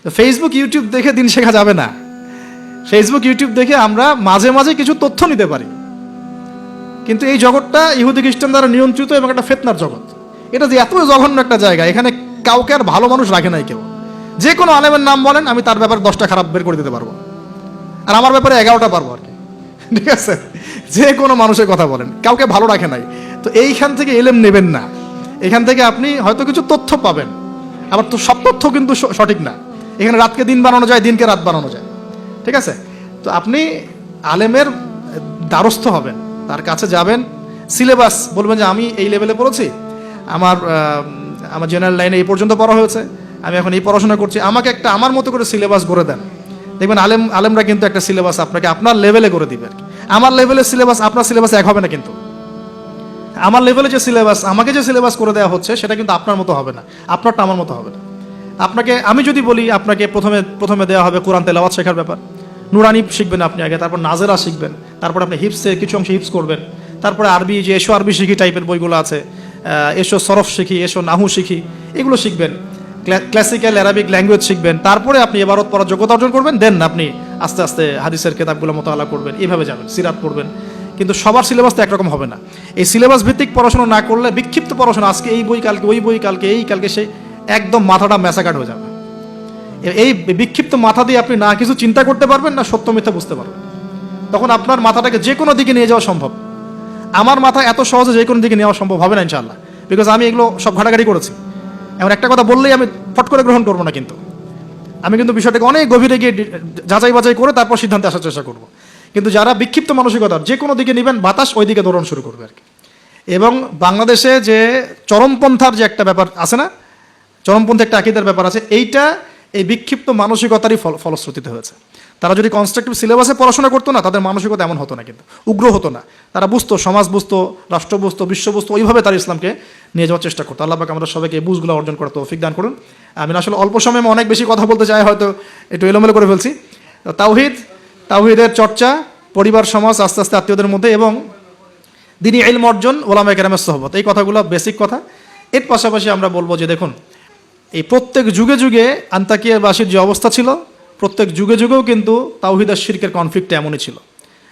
তো Facebook YouTube দেখে দিন শেখা যাবে না। ফেসবুক ইউটিউব দেখে আমরা মাঝে মাঝে কিছু তথ্য নিতে পারি, কিন্তু এই জগৎটা ইহুদি খ্রিস্টান দ্বারা নিয়ন্ত্রিত এবং একটা ফিতনার জগৎ। এটা যে এত জঘন্য একটা জায়গা, এখানে কাউকে আর ভালো মানুষ রাখে নাই কেউ। যে কোনো আলেমের নাম বলেন, আমি তার ব্যাপারে 10টা খারাপ বের করে দিতে পারবো, আর আমার ব্যাপারে 11টা পারবো আর কি, ঠিক আছে? যে কোনো মানুষের কথা বলেন, কাউকে ভালো রাখে নাই। তো এইখান থেকে এলেম নেবেন না। এখান থেকে আপনি হয়তো কিছু তথ্য পাবেন, আবার তো সব তথ্য কিন্তু সঠিক না। এখানে রাতকে দিন বানানো যায়, দিনকে রাত বানানো যায়, ঠিক আছে? তো আপনি আলেমের দ্বারস্থ হবেন, তার কাছে যাবেন, সিলেবাস বলবেন যে আমি এই লেভেলে পড়েছি, আমার জেনারেল লাইনে এই পর্যন্ত পড়া হয়েছে, আমি এখন এই পড়াশোনা করছি, আমাকে একটা আমার মতো করে সিলেবাস করে দেন। দেখবেন আলেমরা কিন্তু একটা সিলেবাস আপনাকে আপনার লেভেলে করে দিবে আর কি। আমার লেভেলের সিলেবাস আপনার সিলেবাস এক হবে না, কিন্তু আমার লেভেলে যে সিলেবাস, আমাকে যে সিলেবাস করে দেওয়া হচ্ছে, সেটা কিন্তু আপনার মতো হবে না, আপনারটা আমার মতো হবে না। আপনাকে আমি যদি বলি, আপনাকে প্রথমে দেওয়া হবে কোরআন তেলাওয়াত শেখার ব্যাপার, নুরানি শিখবেন আপনি আগে, তারপর নাজেরা শিখবেন, তারপর আপনি হিপসে কিছু অংশ হিপস করবেন, তারপরে আরবি, যে এসো আরবি শিখি টাইপের বইগুলো আছে, এসো সরফ শিখি, এসো নাহু শিখি, এগুলো শিখবেন, ক্লাসিক্যাল অ্যারাবিক ল্যাঙ্গুয়েজ শিখবেন, তারপরে আপনি এবারত পড়ার যোগ্যতা অর্জন করবেন, দেন আপনি আস্তে আস্তে হাদিসের কিতাবগুলো মোতালা করবেন, এইভাবে যাবেন, সিরাত পড়বেন। কিন্তু সবার সিলেবাস তো একরকম হবে না। এই সিলেবাস ভিত্তিক পড়াশোনা না করলে, বিক্ষিপ্ত পড়াশোনা, আজকে এই বই, কালকে ওই বই, কালকে এই, কালকে সেই, একদম মাথাটা ম্যাসাকাট হয়ে যাবে। এই বিক্ষিপ্ত মাথা দিয়ে আপনি না কিছু চিন্তা করতে পারবেন, না সত্য মিথ্যা বুঝতে পারবেন। তখন আপনার মাথাটাকে যে কোনো দিকে নিয়ে যাওয়া সম্ভব। আমার মাথা এত সহজে যে কোনো দিকে নেওয়া সম্ভব হবে না ইনশাআল্লাহ, বিকজ আমি এগুলো সব ঘাটাঘাটি করেছি। এমন একটা কথা বললেই আমি ফট করে গ্রহণ করবো না, কিন্তু আমি কিন্তু বিষয়টাকে অনেক গভীরে গিয়ে যাচাই বাছাই করে তারপর সিদ্ধান্তে আসার চেষ্টা করব। কিন্তু যারা বিক্ষিপ্ত মানসিকতার, যে কোনো দিকে নেবেন, বাতাস ওই দিকে দৌড়ানো শুরু করবে আর কি। এবং বাংলাদেশে যে চরমপন্থার যে একটা ব্যাপার আছে না, চরমপন্থী একটা আকীদার ব্যাপার আছে, এইটা এই বিক্ষিপ্ত মানসিকতারই ফলশ্রুতিতে হয়েছে। তারা যদি কনস্ট্রাকটিভ সিলেবাসে পড়াশোনা করতো না, তাদের মানসিকতা এমন হতো না, কিন্তু উগ্র হতো না। তারা বুঝতো, সমাজ বুঝতো, রাষ্ট্র বুঝতো, বিশ্ব বুঝতো, ওইভাবে তারা ইসলামকে নিয়ে যাওয়ার চেষ্টা করতো। আল্লাহ পাক আমাদের সবাইকে এই বুঝগুলো অর্জন করতে তৌফিক দান করুন। আমি আসলে অল্প সময়ে অনেক বেশি কথা বলতে চাই, হয়তো একটু এলোমেলো করে ফেলছি। তাওহীদের চর্চা, পরিবার, সমাজ, আস্তে আস্তে আত্মীয়দের মধ্যে, এবং দ্বীনি ইলম অর্জন, ওলামায়ে কেরামের সোহবত, এই কথাগুলো বেসিক কথা। এর পাশাপাশি আমরা বলবো যে দেখুন, এই প্রত্যেক যুগে যুগে আন্তাকিয়াবাসীর যে অবস্থা ছিল, প্রত্যেক যুগে যুগেও কিন্তু তাওহীদ আর শিরকের কনফ্লিক্ট এমনই ছিল।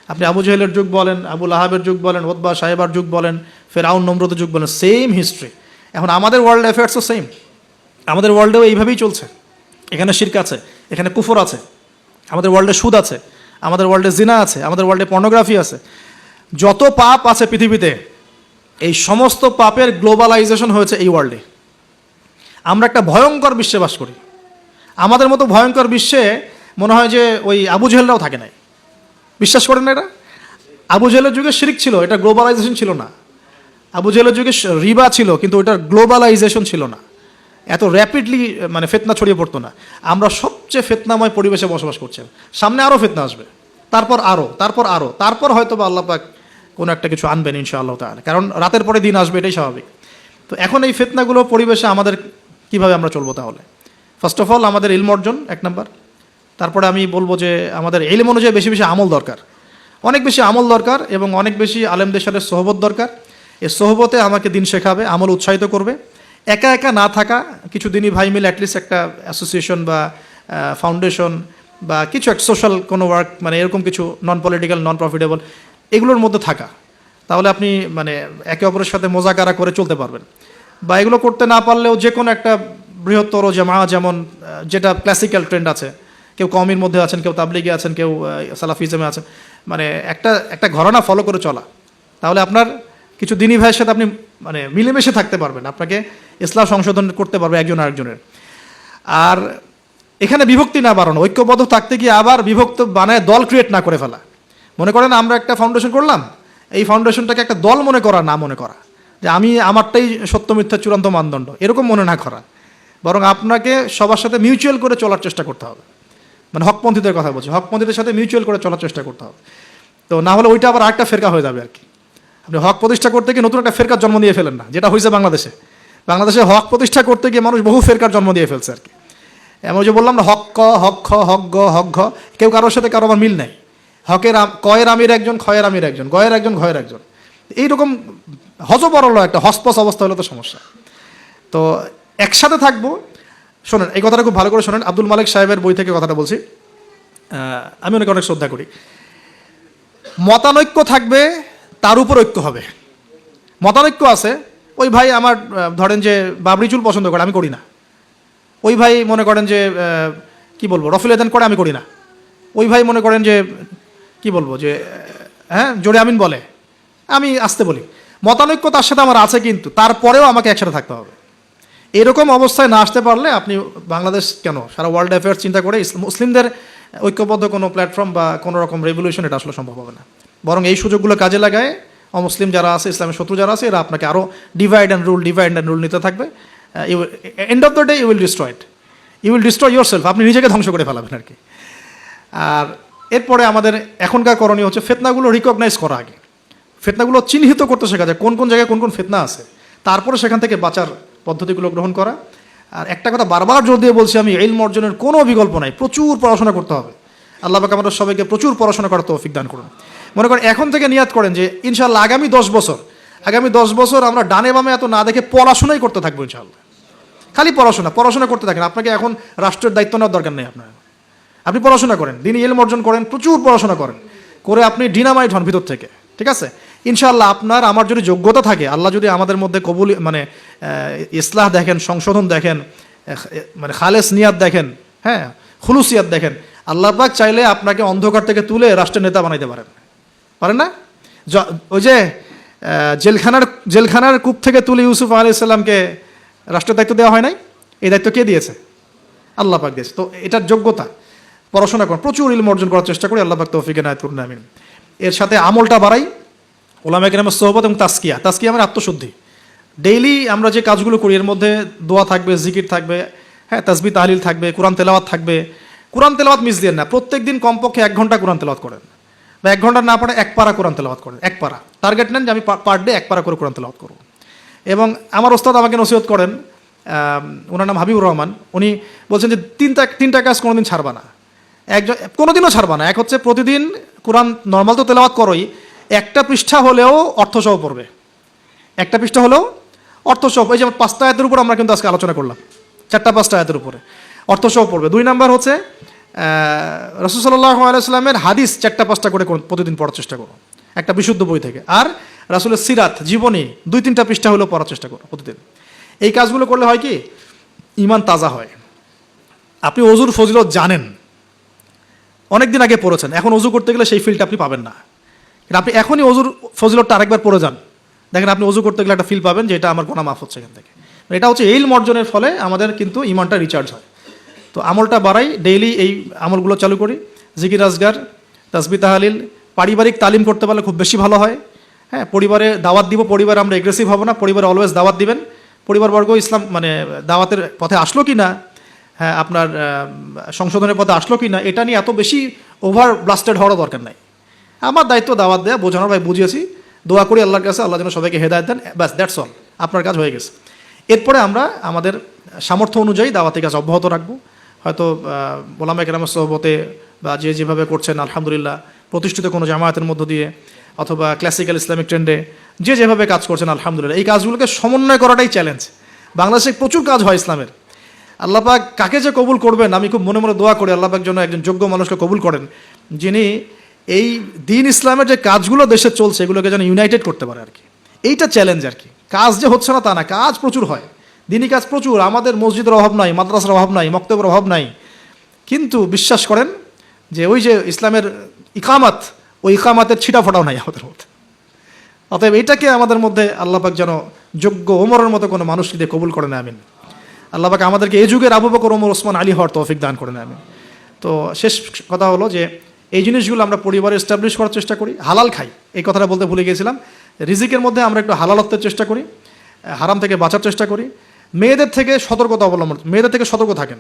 আপনি আবু জাহেলের যুগ বলেন, আবু লাহাবের যুগ বলেন, উতবা সাহেবার যুগ বলেন, ফেরাউন নমরুদের যুগ বলেন, সেম হিস্ট্রি। এখন আমাদের ওয়ার্ল্ড অ্যাফেয়ার্সও সেম, আমাদের ওয়ার্ল্ডেও এইভাবেই চলছে। এখানে শিরক আছে, এখানে কুফর আছে, আমাদের ওয়ার্ল্ডে সুদ আছে, আমাদের ওয়ার্ল্ডে জিনা আছে, আমাদের ওয়ার্ল্ডে পর্নোগ্রাফি আছে। যত পাপ আছে পৃথিবীতে, এই সমস্ত পাপের গ্লোবালাইজেশন হয়েছে এই ওয়ার্ল্ডে। আমরা একটা ভয়ঙ্কর বিশ্বে বাস করি। আমাদের মতো ভয়ঙ্কর বিশ্বে মনে হয় যে ওই আবু জেহেলরাও থাকে নাই। বিশ্বাস করেন না এটা? আবু জেহেলের যুগে শিরক ছিল, এটা গ্লোবালাইজেশন ছিল না। আবু জেহেলের যুগে রিবা ছিল, কিন্তু ওইটার গ্লোবালাইজেশন ছিল না, এত র্যাপিডলি মানে ফিতনা ছড়িয়ে পড়তো না। আমরা সবচেয়ে ফিতনাময় পরিবেশে বসবাস করছি। সামনে আরও ফিতনা আসবে, তারপর আরও, তারপর হয়তো বা আল্লাহ পাক কোনো একটা কিছু আনবেন ইনশাআল্লাহ তাআলা, কারণ রাতের পরে দিন আসবে, এটাই স্বাভাবিক। তো এখন এই ফিতনাগুলো পরিবেশে আমাদের কীভাবে আমরা চলবো তাহলে? ফার্স্ট অফ অল আমাদের ইলম অর্জন এক নাম্বার। তারপরে আমি বলবো যে আমাদের ইলম অনুযায়ী বেশি বেশি আমল দরকার, অনেক বেশি আমল দরকার, এবং অনেক বেশি আলেমদের সাথে সোহবত দরকার। এই সোহবতে আমাকে দিন শেখাবে, আমল উৎসাহিত করবে। একা একা না থাকা, কিছু দিনই ভাই মিলে অ্যাটলিস্ট একটা অ্যাসোসিয়েশন বা ফাউন্ডেশন বা কিছু এক সোশ্যাল কোনো ওয়ার্ক, মানে এরকম কিছু নন পলিটিক্যাল, নন প্রফিটেবল, এগুলোর মধ্যে থাকা, তাহলে আপনি মানে একে অপরের সাথে মোজাকারা করে চলতে পারবেন। বা এগুলো করতে না পারলেও যে কোনো একটা বৃহত্তর জামা, যেমন যেটা ক্লাসিক্যাল ট্রেন্ড আছে, কেউ কওমির মধ্যে আছেন, কেউ তাবলিগে আছেন, কেউ সালাফিজমে আছেন, মানে একটা ঘরানা ফলো করে চলা, তাহলে আপনার কিছু দিনী ভাইয়ের সাথে আপনি মানে মিলেমিশে থাকতে পারবেন, আপনাকে ইসলাম সংশোধন করতে পারবে একজন আরেকজনের। আর এখানে বিভক্তি না বাড়ানো, ঐক্যবদ্ধ থাকতে গিয়ে আবার বিভক্ত বানায় দল ক্রিয়েট না করে ফেলা। মনে করেন আমরা একটা ফাউন্ডেশন করলাম, এই ফাউন্ডেশনটাকে একটা দল মনে করা, না মনে করা যে আমি আমারটাই সত্য মিথ্যা চূড়ান্ত মানদণ্ড, এরকম মনে না করা, বরং আপনাকে সবার সাথে মিউচুয়াল করে চলার চেষ্টা করতে হবে। মানে হকপন্থীদের কথা বলছি, হকপন্থীদের সাথে মিউচুয়াল করে চলার চেষ্টা করতে হবে। তো না হলে ওইটা আবার আরেকটা ফেরকা হয়ে যাবে আর কি। আপনি হক প্রতিষ্ঠা করতে গিয়ে নতুন একটা ফেরকার জন্ম দিয়ে ফেলেন না, যেটা হয়েছে বাংলাদেশে হক প্রতিষ্ঠা করতে গিয়ে মানুষ বহু ফেরকার জন্ম দিয়ে ফেলছে আর কি। এমন যে বললাম না, হক ক, হক খ, হক গ, হক ঘ, কেউ কারোর সাথে কারো আবার মিল নেই। কয়ের আমির একজন, খয়ের আমির একজন, গয়ের একজন, ঘয়ের একজন, এইরকম হজবরল একটা হসপস অবস্থা হলে তো সমস্যা। তো একসাথে থাকবো, শোনেন, এই কথাটা খুব ভালো করে শোনেন। আব্দুল মালিক সাহেবের বই থেকে কথাটা বলছি, আমি ওনাকে অনেক শ্রদ্ধা করি। মতানৈক্য থাকবে, তার উপর ঐক্য হবে। মতানৈক্য আছে, ওই ভাই আমার ধরেন যে বাবরি চুল পছন্দ করে, আমি করি না। ওই ভাই মনে করেন যে কি বলবো, রফিল আদান করে, আমি করি না। ওই ভাই মনে করেন যে কি বলবো, যে হ্যাঁ জোরে আমিন বলে, আমি আসতে বলি। মতানৈক্য তার সাথে আমার আছে, কিন্তু তারপরেও আমাকে একসাথে থাকতে হবে। এরকম অবস্থায় না আসতে পারলে আপনি বাংলাদেশ কেন, সারা ওয়ার্ল্ড অ্যাফেয়ার্স চিন্তা করে মুসলিমদের ঐক্যবদ্ধ কোনো প্ল্যাটফর্ম বা কোনো রকম রেভলিউশন এটা আসলে সম্ভব হবে না। বরং এই সুযোগগুলো কাজে লাগায় অমুসলিম যারা আছে, ইসলামের শত্রু যারা আছে, এরা আপনাকে আরও ডিভাইড অ্যান্ড রুল নিতে থাকবে। End of the day you will destroy yourself, আপনি নিজেকে ধ্বংস করে ফেলাবেন আর কি। আর এরপরে আমাদের এখনকার করণীয় হচ্ছে ফিতনাগুলো রিকগনাইজ করা আগে, ফিতনাগুলো চিহ্নিত করতে শেখা যায়, কোন কোন জায়গায় কোন কোন ফিতনা আছে, তারপরে সেখান থেকে বাঁচার পদ্ধতিগুলো গ্রহণ করা। আর একটা কথা বারবার জোর দিয়ে বলছি আমি, ইলম অর্জনের কোনো বিকল্প নাই, প্রচুর পড়াশোনা করতে হবে। আল্লাহ পাক আমাদের সবাইকে প্রচুর পড়াশোনা করার তৌফিক দান করুন। মনে করেন এখন থেকে নিয়াত করেন যে ইনশাআল্লাহ আগামী 10 বছর আমরা ডানে বামে এত না দেখে পড়াশোনাই করতে থাকবো ইনশাআল্লাহ। খালি পড়াশোনা করতে থাকেন। আপনাকে এখন রাষ্ট্রের দায়িত্ব নেওয়ার দরকার নেই আপনার। আপনি পড়াশোনা করেন, দিনই ইলম অর্জন করেন, প্রচুর পড়াশোনা করেন, করে আপনি ডিনামাইট হন ভিতর থেকে, ঠিক আছে? ইনশাআল্লাহ আপনার আমার যদি যোগ্যতা থাকে, আল্লাহ যদি আমাদের মধ্যে কবুল মানে ইসলাহ দেখেন, সংশোধন দেখেন, মানে খালেস নিয়াত দেখেন, হ্যাঁ খুলুসিয়াত দেখেন, আল্লাহ পাক চাইলে আপনাকে অন্ধকার থেকে তুলে রাষ্ট্রের নেতা বানাইতে পারেন না? ওই যে জেলখানার কূপ থেকে তুলে ইউসুফ আলাইহিস সালামকে রাষ্ট্রের দায়িত্ব দেওয়া হয় নাই? এই দায়িত্ব কে দিয়েছে? আল্লাহ পাক দিয়েছে। তো এটার যোগ্যতা, পড়াশোনা করেন, প্রচুর ইলম অর্জন করার চেষ্টা করি। আল্লাহ পাক তৌফিক এনায়েত করুন, আমিন। এর সাথে আমলটা বাড়াই, ওলামায়ে কেরামের সোহবত এবং তাসকিয়া মানে আত্মশুদ্ধি। ডেইলি আমরা যে কাজগুলো করি এর মধ্যে দোয়া থাকবে, জিকির থাকবে, হ্যাঁ তাসবিহ তাহলিল থাকবে, কোরআন তেলাওয়াত থাকবে। কোরআন তেলাওয়াত মিস দিয়ে না, প্রত্যেক দিন কমপক্ষে 1 ঘন্টা কোরআন তেলাওয়াত করেন, বা 1 ঘন্টা না পারে 1 পারা কোরআন তেলাওয়াত করেন। 1 পারা টার্গেট নেন যে আমি পার ডে 1 পারা করে কোরআন তেলাওয়াত করব। এবং আমার ওস্তাদ আমাকে নসিহত করেন, ওনার নাম হাবিবুর রহমান, উনি বলছেন যে তিনটা কাজ কোনোদিন ছাড়বা না, কোনোদিনও ছাড়বা না। এক হচ্ছে প্রতিদিন কোরআন নর্মাল তো তেলাওয়াত করোই, একটা পৃষ্ঠা হলেও অর্থসহ পড়বে, একটা পৃষ্ঠা হলেও অর্থসহ। এই যে 5টা আয়াতের উপর আমরা কিন্তু আজকে আলোচনা করলাম, 4-5টা আয়াতের উপরে অর্থসহ পড়বে। 2 নাম্বার হচ্ছে রাসূল সাল্লাল্লাহু আলাইহি ওয়াসাল্লামের হাদিস 4-5টা করে প্রতিদিন পড়ার চেষ্টা করো, একটা বিশুদ্ধ বই থেকে। আর রাসূলের সিরাত, জীবনী 2-3টা পৃষ্ঠা হলেও পড়ার চেষ্টা করো প্রতিদিন। এই কাজগুলো করলে হয় কি, ঈমান তাজা হয়। আপনি ওযুর ফজিলত জানেন, অনেক দিন আগে পড়েছেন, এখন ওযু করতে গেলে সেই ফিলটা আপনি পাবেন না। আপনি এখনই ওযুর ফজিলতটা আরেকবার পড়ে যান, দেখেন আপনি ওযু করতে গেলে একটা ফিল পাবেন যে এটা আমার গুনাহ মাফ হচ্ছে এখান থেকে। এটা হচ্ছে ইলম অর্জনের ফলে আমাদের কিন্তু ঈমানটা রিচার্জ হয়। তো আমলটা বাড়াই, ডেইলি এই আমলগুলো চালু করি, জিকির আজগার, তাসবিহ তাহলিল। পারিবারিক তালিম করতে পারলে খুব বেশি ভালো হয়। হ্যাঁ, পরিবারে দাওয়াত দিব, পরিবারে আমরা এগ্রেসিভ হব না, পরিবারে অলওয়েজ দাওয়াত দিবেন। পরিবারবর্গ ইসলাম মানে দাওয়াতের পথে আসলো কি না, হ্যাঁ আপনার সংশোধনের পথে আসলো কি না, এটা নিয়ে এত বেশি ওভার ব্লাস্টেড হওয়ার দরকার নাই। আমার দায়িত্ব দাওয়াত দেয়া, বোঝানোর, ভাই বুঝিয়েছি, দোয়া করি আল্লাহর কাছে, আল্লাহ যেন সবাইকে হেদায়েত দেন, ব্যাস দ্যাটস অল, আপনার কাজ হয়ে গেছে। এরপরে আমরা আমাদের সামর্থ্য অনুযায়ী দাওয়াতের কাজ অব্যাহত রাখবো। হয়তো ওলামায়ে কেরামের সোহবতে বা যেভাবে করছেন আলহামদুলিল্লাহ, প্রতিষ্ঠিত কোনো জামায়াতের মধ্য দিয়ে অথবা ক্লাসিক্যাল ইসলামিক ট্রেন্ডে যেভাবে কাজ করছেন আলহামদুলিল্লাহ, এই কাজগুলোকে সমন্বয় করাটাই চ্যালেঞ্জ। বাংলাদেশে প্রচুর কাজ হয় ইসলামের। আল্লাহ পাক কাকে যে কবুল করবেন, আমি খুব মনে মনে দোয়া করি আল্লাহ পাক যেন একজন যোগ্য মানুষকে কবুল করেন, যিনি এই দিন ইসলামের যে কাজগুলো দেশে চলছে এগুলোকে যেন ইউনাইটেড করতে পারে আর কি। এইটা চ্যালেঞ্জ আর কি। কাজ যে হচ্ছে না তা না, কাজ প্রচুর হয়, দিনই কাজ প্রচুর। আমাদের মসজিদের অভাব নাই, মাদ্রাসার অভাব নাই, মক্তবের অভাব নাই, কিন্তু বিশ্বাস করেন যে ওই যে ইসলামের ইকামাত, ওই ইকামাতের ছিটা ফোটাও নাই আমাদের মধ্যে। অতএব এটাকে আমাদের মধ্যে আল্লাহ পাক যেন যোগ্য ওমরের মতো কোনো মানুষকে দিয়ে কবুল করেন, আমিন। আল্লাহ পাক আমাদেরকে এই যুগের আবু বকর, ওমর, ওসমান, আলী হওয়ার তৌফিক দান করেন, আমিন। তো শেষ কথা হলো যে এই জিনিসগুলো আমরা পরিবারে এস্টাবলিশ করার চেষ্টা করি, হালাল খাই, এই কথাটা বলতে ভুলে গিয়েছিলাম। রিজিকের মধ্যে আমরা একটু হালালত্বের চেষ্টা করি, হারাম থেকে বাঁচার চেষ্টা করি। মেয়েদের থেকে সতর্ক থাকেন।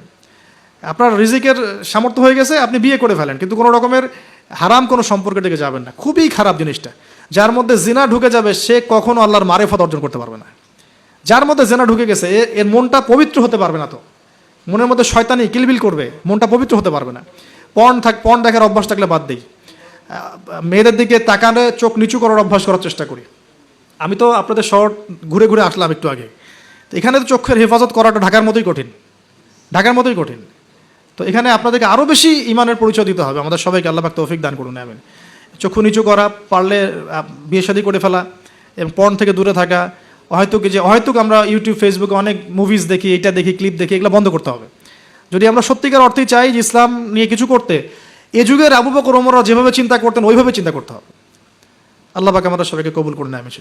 আপনার রিজিকের সামর্থ্য হয়ে গেছে, আপনি বিয়ে করে ফেলেন, কিন্তু কোনো রকমের হারাম কোনো সম্পর্কের দিকে যাবেন না। খুবই খারাপ জিনিসটা। যার মধ্যে জিনা ঢুকে যাবে সে কখনো আল্লাহর মারেফত অর্জন করতে পারবে না। যার মধ্যে জিনা ঢুকে গেছে এর মনটা পবিত্র হতে পারবে না। তো মনের মধ্যে শয়তানি কিলবিল করবে, মনটা পবিত্র হতে পারবে না। পর্ন দেখার অভ্যাস থাকলে বাদ দেই। মেয়েদের দিকে তাকালে চোখ নিচু করার অভ্যাস করার চেষ্টা করি। আমি তো আপনাদের শহর ঘুরে ঘুরে আসলাম একটু আগে, তো এখানে তো চোখের হেফাজত করাটা ঢাকার মতোই কঠিন। ঢাকার মতোই কঠিন। তো এখানে আপনাদেরকে আরও বেশি ইমানের পরিচয় দিতে হবে। আমাদের সবাইকে আল্লাহ পাক তৌফিক দান করুন, আমিন। চক্ষু নিচু করা, পারলে বিয়ে শাদী করে ফেলা এবং পর্ন থেকে দূরে থাকা, অহেতুক আমরা ইউটিউব ফেসবুকে অনেক মুভিজ দেখি, এটা দেখি, ক্লিপ দেখি, এগুলো বন্ধ করতে হবে। যদি আমরা সত্যিকার অর্থেই চাই যে ইসলাম নিয়ে কিছু করতে, এ যুগের আবু বকর ওমররা যেভাবে চিন্তা করতেন ওইভাবে চিন্তা করতে হবে। আল্লাহ পাক আমাদের সবাইকে কবুল করুন, আমিন।